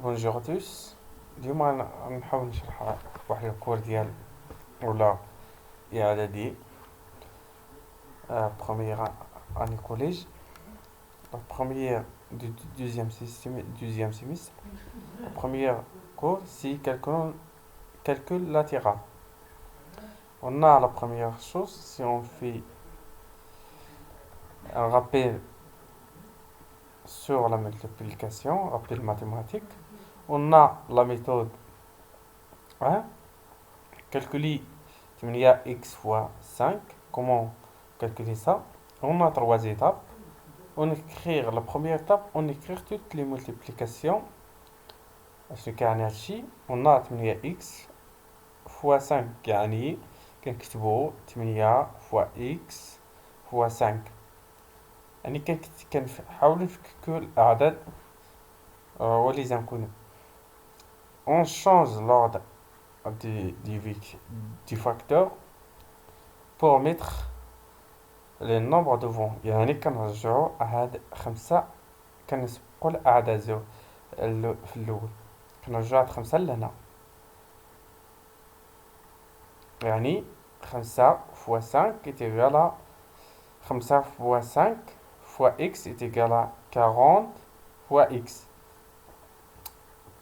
بونجور ا توس. اليوم غنحاول نشرح واحد الكور ديال ولا اعدادي، بروميير اني كوليج، la première du deuxième semestre. La première cours, c'est calcul latéral. On a la première chose, si on fait un rappel sur la multiplication, rappel mathématique, on a la méthode 1, calculer 8x fois 5. Comment calculer ça? On a trois étapes. On écrit la première étape, on écrit toutes les multiplications. On a 8x fois 5 يعني كنكتبو 8 fois x fois 5. يعني كنحاولو نفككو الأعداد وليزم نكونو. On change l'ordre du facteur pour mettre les nombres devant. يعني كنرجعو هاد 5 كنسبقو الأعداد في الأول، كنرجعو هاد 5 لهنا. يعني 5 fois 5 est égal à 5 fois 5 fois x est égal à 40 fois x.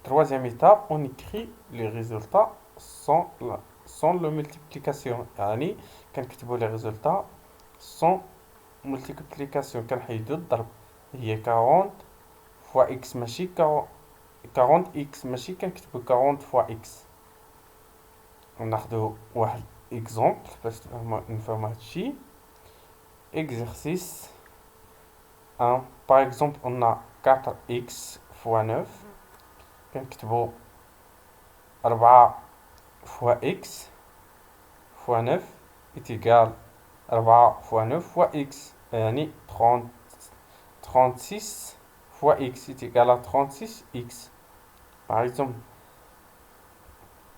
Troisième étape, on écrit les résultats sans la multiplication. يعني كنكتبو les résultats sans multiplication. كنحيدو الضرب، هي 40 fois x ماشي 40 x ماشي كنكتبو 40 fois x. ناخدو واحد exemple باش نفهمو هادشي. Exercice 1. Par exemple, on a 4x fois 9. كنكتبو 4 fois x fois 9 est égal 4 fois 9 fois x. يعني 36 fois x est égal à 36x. Par exemple,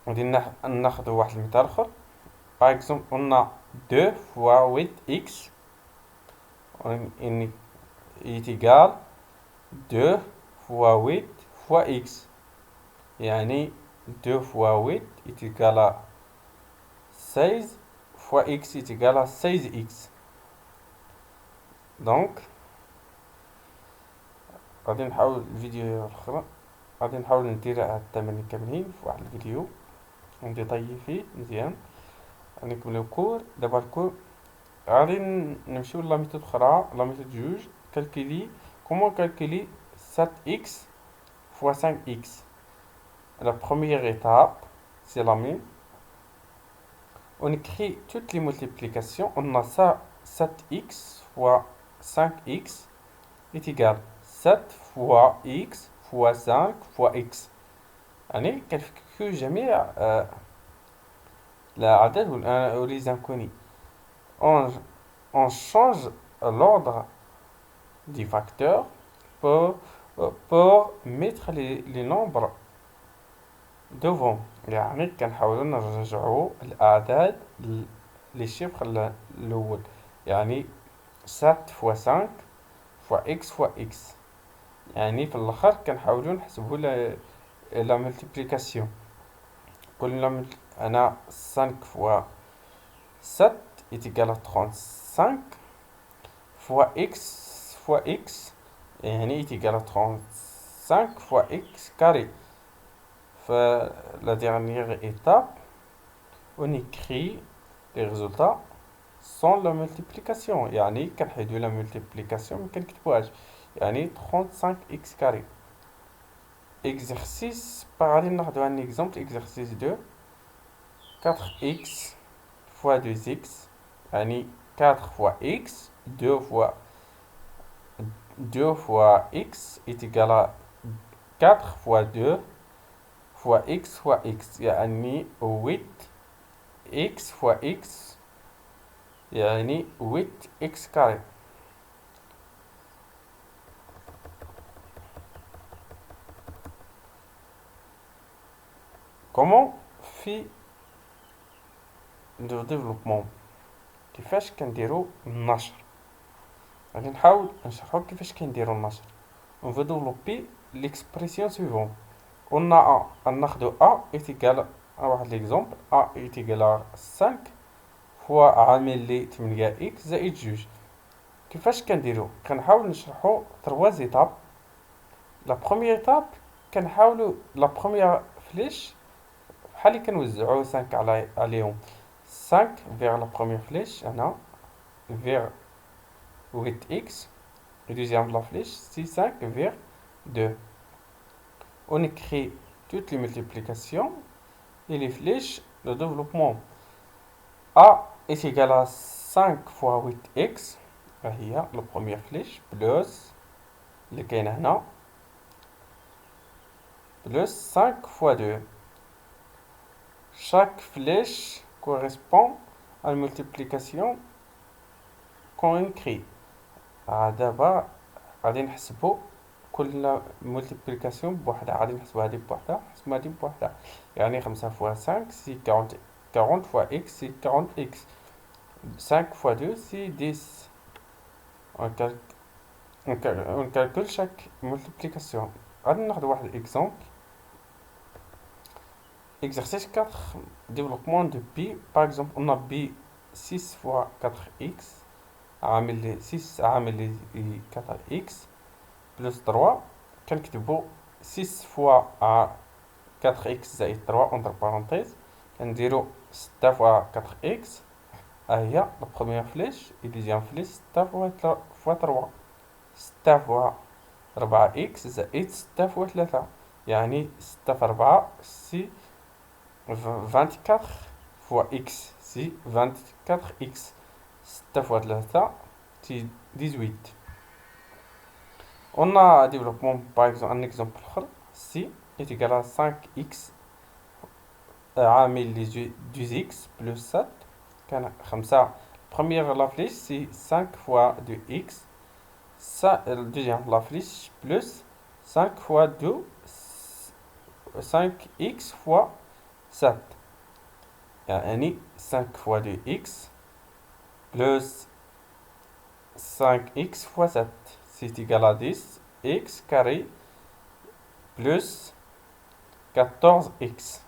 غادي ناخدو واحد المثال آخر. Par exemple, on a 2 fois 8x est égal 2 fois 8 fois x. يعني 2 fois 8 est égal à 16 fois x est égal à 16x. Donc غادي نحاول الفيديو الاخرى، غادي نحاول ندير هاد التمارين كاملين في واحد الفيديو ونديطيي فيه مزيان. غادي نكملو الكور. دابا الكور غادي نمشيو لا ميثود اخرى، لا ميثود جوج. calculer comment calculer 7x fois 5x. La première étape, c'est la même. On écrit toutes les multiplications. On a ça, 7x fois 5x est égal 7 fois x fois 5 fois x. يعني كنفككو جميع الأعداد وليزم كوني. On change l'ordre des facteurs pour mettre les nombres devant. يعني كنحاولو نرجعو الأعداد لي شيفر الأول. يعني 7 fois 5 fois x fois x. يعني في الآخر كنحاولو نحسبو la multiplication. قلنا أنا 5 fois 7 est égal à 35 fois x يعني est égal à 35 fois x carré. La dernière étape, on écrit les résultats sans la multiplication. يعني كنحيدو la multiplication مكنكتبوهاش. يعني 35x carré. Exercice, غادي ناخدو un exemple. Exercice 2. 4x fois 2x. يعني 4 fois x, 2 fois x est égal à 4 fois 2 fois x fois x. يعني 8x fois x يعني 8x carré. Comment في نديرو ديفلوبمون؟ كيفاش كنديرو النشر؟ غادي نحاول نشرحو كيفاش كنديرو النشر. On veut développer l'expression suivante. On a A, on a de A est égal à l'exemple, A est égal à 5 fois عامل لي 8 x زائد 2. كيفاش كنديرو؟ كنحاول نشرحو 3 étapes. La première étape كنحاولو la première flèche بحال اللي كنوزعو 5 عليهم 5 vers la première flèche هنا vers 8x. Le deuxième de la flèche, c'est 5 vers 2. On écrit toutes les multiplications et les flèches de développement. A est égal à 5 fois 8x. هي la première flèche plus اللي كاين هنا plus 5 fois 2. Chaque flèche correspond à une multiplication qu'on écrit. دابا غادي نحسبو كل مولتيبليكاسيون بوحدها، غادي نحسبو هادي بوحدها نحسبو هادي بوحدها. يعني 5 فوا 5 سي 40 40 فوا اكس سي 40 اكس 5 فوا 2 سي 10. on calcule chaque multiplication. غادي ناخد واحد اكزومبل. exercice 4 développement de pi. par exemple on a pi 6 fois 4x عامل لي 6 عامل لي 4x plus 3. كنكتبو 6 فوا 4x زائد 3 entre parenthèses. كنديرو 6 فوا 4x هي لا بروميير فليش et deuxième flèche 6 فوا 3. 6 فوا 4x زائد 6 فوا 3 يعني 6 في 4 سي 24 فوا x سي 24x. 6 فوا 3 سي 18. On a développement par exemple un exemple C est égal à 5x عامل لي 2x plus 7 كان 5. Première la flèche c'est 5 fois 2x. Ça, le deuxième la flèche plus 5 fois 2 5x fois 7 يعني 5 fois 2x plus 5x fois 7 c'est égal à 10 x carré plus 14x.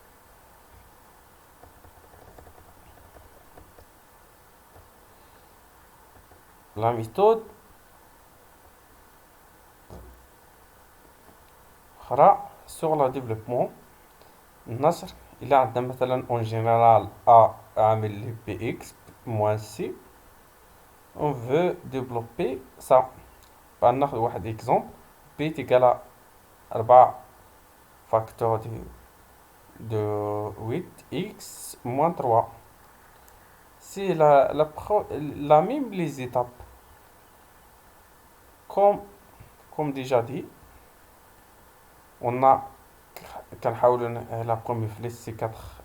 La méthode sur le développement النشر. إلا عندنا مثلا en général A عامل bx moins c, on veut développer ça. فناخد واحد exemple b est égal à 4 facteur de 8x moins 3. C'est la même les étapes. Comme déjà dit, on a la première flèche c'est 4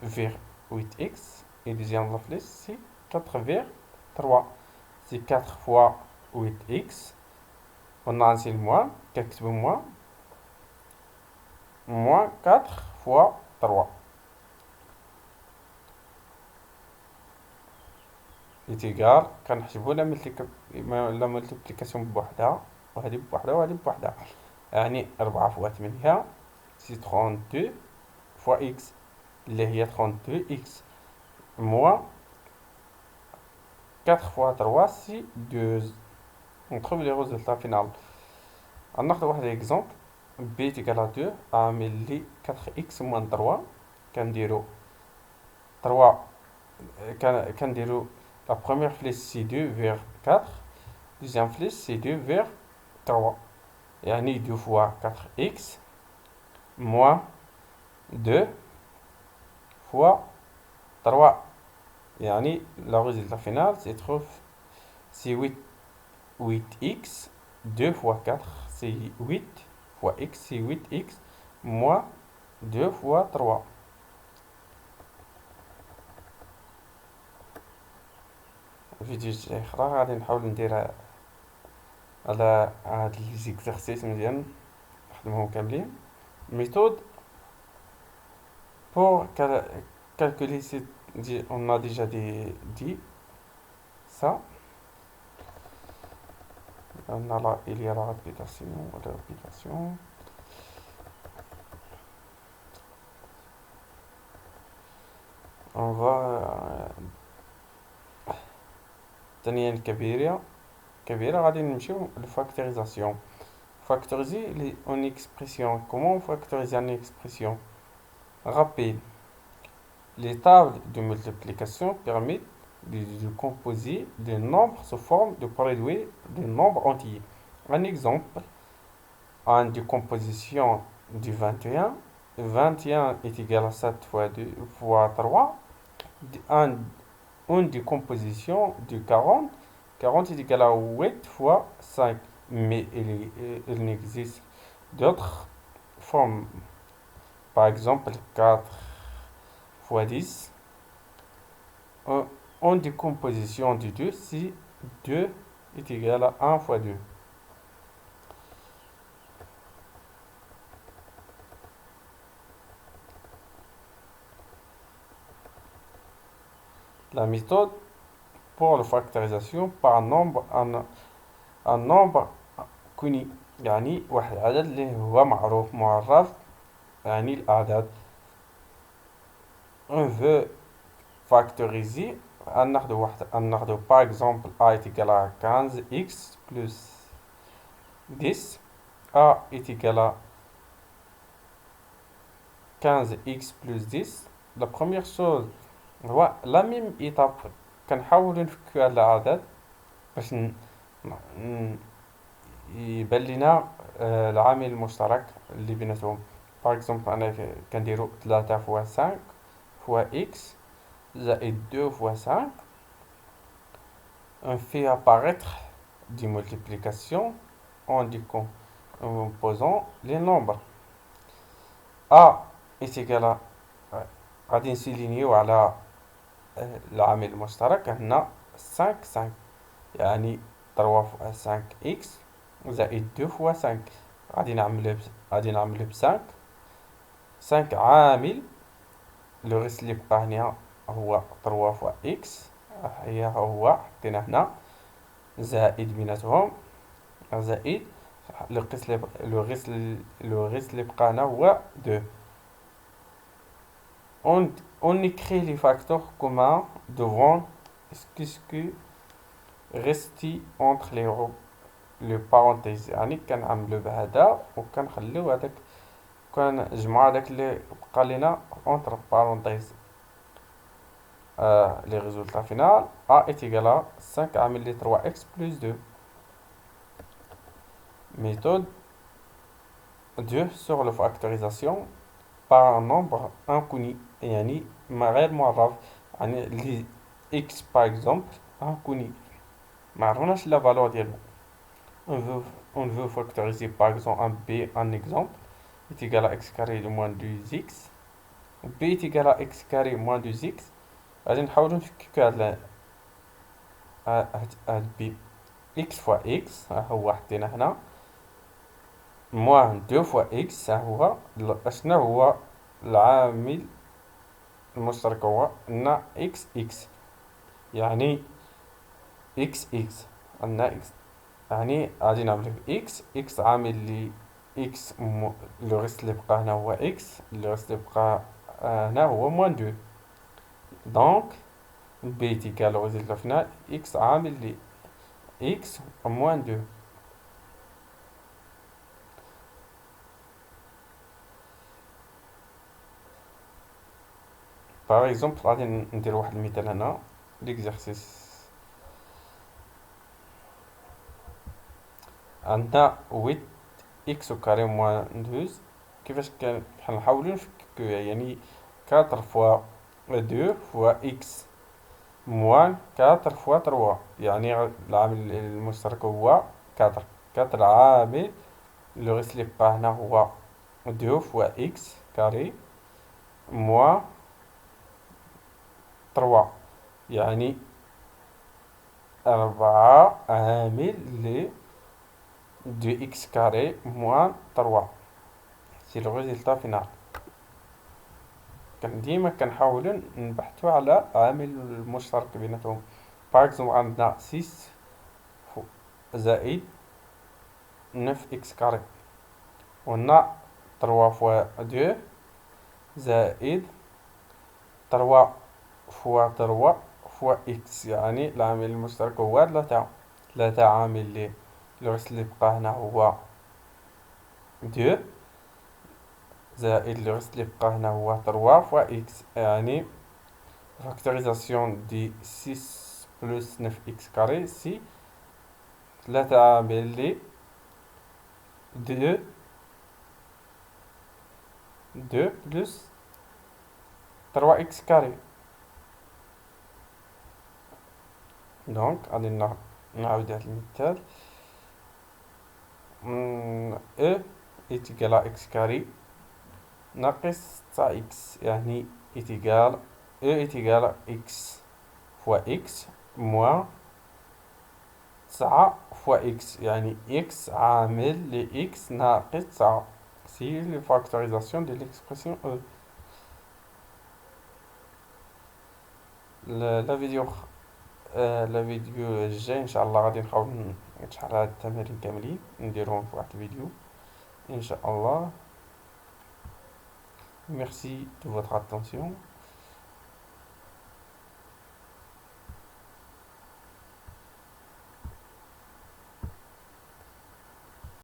vers 8x et deuxième la flèche c'est 4 vers 3. C'est 4 fois 8x. On a un seul moins, quelques moins 4 fois 3 est égal. كنحسبو لا ملتيبليكاسيون بوحدها وهادي بوحدها وهادي بوحدها يعني 4 فوا 8 سي 32 فوا x اللي هي 32x moins 4 fois 3 c'est 2. On trouve les résultats finaux. غناخد واحد exemple b est égal à 2 عامل لي 4x moins 3. كنديرو 3 كنديرو la première flèche c'est 2 vers 4. Deuxième flèche c'est 2 vers 3 يعني 2 fois 4x moins 2 fois 3 يعني le résultat final c'est 8x 2 fois 4 c'est 8 fois x c'est 8x moins 2 fois 3. فيديو جاي اخرى غادي نحاول ندير على هاد ليزيكزارسيس مزيان نخدمهم كاملين. méthode pour calculer on a déjà dit ça. On a là il y a la répétition. on va ثانيا كبيرة غادي نمشيو للفاكتوريزاسيون. Factoriser en expression. Comment factoriser en expression? Rapide. Les tables de multiplication permettent de composer des nombres sous forme de produits de nombres entiers. Un exemple, en décomposition du 21, 21 est égal à 7 fois 2 fois 3. En décomposition du 40, 40 est égal à 8 fois 5. Mais il n'existe d'autres formes. Par exemple, 4 fois 10. En décomposition du 2, si 2 est égal à 1 fois 2. La méthode pour la factorisation par nombre un nombre كوني يعني واحد العدد اللي هو معروف معرف يعني الأعداد. On veut factoriser ناخدو par exemple a est égal à 15x plus 10. a est égal à 15x plus 10. La première chose هو la même étape كنحاولو نفكو هاد الأعداد باش يبان لينا العامل المشترك اللي بيناتهم. باغ اكزومبل انا كنديرو 3 فوا 5 فوا اكس زائد 2 فوا 5. On fait apparaître des multiplications en décomposant les nombres. A est égal à غادي نسيلينيو على العامل المشترك هنا 5 يعني 3 فوا 5 اكس زائد 2 فوا 5 غادي نعملو ب 5. 5 عامل لو غيس اللي بقى هنا هو 3 فوا اكس هو حطينا هنا زائد بيناتهم زائد لو غيس اللي بقى هنا هو 2. On écrit les facteurs communs devant ce qui reste entre les parenthèses. يعني كنعملو بهذا وكنخليو هذاك كنجمعو هذاك اللي بقى لينا entre parenthèses. Les résultats final a est égal à 5 عامل لي 3x plus 2. Méthode 2 sur la factorisation par un nombre inconnu يعني غير معرف. يعني لي x par exemple inconnu معرفناش la valeur ديالو. On veut factoriser par exemple un b. Un exemple est égal à x carré de moins 2x. b est égal à x carré moins 2x. غادي نحاولو نفككو هاد b. x fois x ها هو حطينا هنا موان 2 فوا x ها هو اشنا هو العامل المشترك هو عندنا x يعني x عندنا x يعني غادي نعملو x عامل لي x لو غيس اللي بقى هنا هو x لو غيس اللي بقى هنا هو موان 2. دونك b تيكال لو غيس final x عامل لي x موان 2. باغ اكزومبل غادي ندير واحد المثال هنا ليكزارسيس. عندنا 8 اكس au carré moins 12. كيفاش كنحاولو نفككوها يعني 4 فوا 2 فوا اكس موان 4 فوا 3 يعني العامل المشترك هو 4 عامل لو غيس اللي بقى هنا هو 2 فوا اكس كاري موان 3 يعني 4 عامل ل 2x carré moins 3. C'est le résultat final. ديما كنحاولو نبحثو على عامل المشترك بيناتهم. باغ اكزومبل عندنا 6 زائد 9x كاري وعندنا 3 فوا 2 زائد 3 فوا تروا فوا إكس، يعني العامل المشترك هو ثلاثة عامل لي الرسل اللي بقى هنا هو دو، زائد الرسل اللي بقى هنا هو تروا فوا إكس، يعني فاكتوريزاسيون دي 6 بلس 9 إكس كاري سي ثلاثة عامل لي دو بلس تروا إكس كاري. دونك غادي نعاود هاد المثال. E est égal à x carré ناقص 9x، يعني est égal E est égal à x fois x moins 9 fois x، يعني x عامل ل x ناقص 9. C'est la factorisation de l'expression E. لا فيديو لا فيديو الجاي ان شاء الله غادي نحاول نشرح هاد التمارين كاملين نديرهم في واحد الفيديو ان شاء الله. Merci de votre attention.